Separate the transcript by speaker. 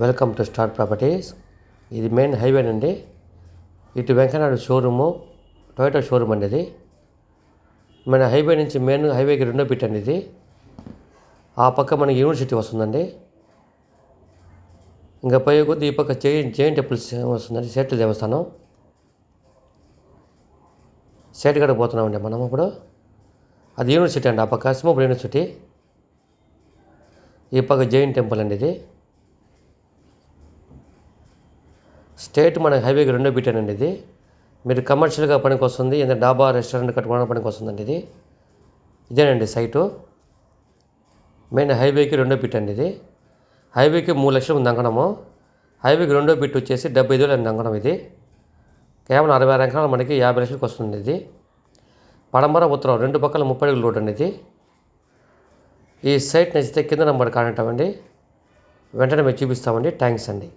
Speaker 1: Welcome to star properties. ఇది main highway అండి. ఇటు వెంకనాడు షోరూము, టొయోటా షోరూమ్ అండి. ఇది మన హైవే నుంచి మెయిన్ హైవేకి రెండో బిట్ అండి. ఇది ఆ పక్క మనకి యూనివర్సిటీ వస్తుందండి. ఇంకా పోయే కొద్ది ఈ పక్క జైన్ టెంపుల్స్ వస్తుందండి. సేట్ల దేవస్థానం సేట్ కాడికి పోతున్నామండి మనం ఇప్పుడు. అది యూనివర్సిటీ అండి. ఆ పక్క సింహపురి యూనివర్సిటీ, ఈ పక్క జైన్ టెంపుల్ అండి. ఇది స్టేట్ మన హైవేకి రెండో బిట్టేనండి. ఇది మీరు కమర్షియల్గా పనికి వస్తుంది, ఏదైనా డాబా రెస్టారెంట్ కట్టుకోవడానికి పనికి వస్తుందండి. ఇదేనండి సైటు. మెయిన్ హైవేకి రెండో బిట్ అండి. ఇది హైవేకి 3 లక్షలు ఉంది అంకణము. హైవేకి రెండో బిట్ వచ్చేసి 75,000 అండి అంకణం. ఇది కేవలం 66 ఎకరాలు మనకి 50 లక్షలకు వస్తుంది. ఇది పడమర ఉత్తరం 2 పక్కల 30 అడుగుల రోడ్ అండి. ఇది ఈ సైట్ నచ్చితే కింద నెంబర్ కాంటాక్ట్ అవ్వండి, వెంటనే మేము చూపిస్తామండి. థ్యాంక్స్ అండి.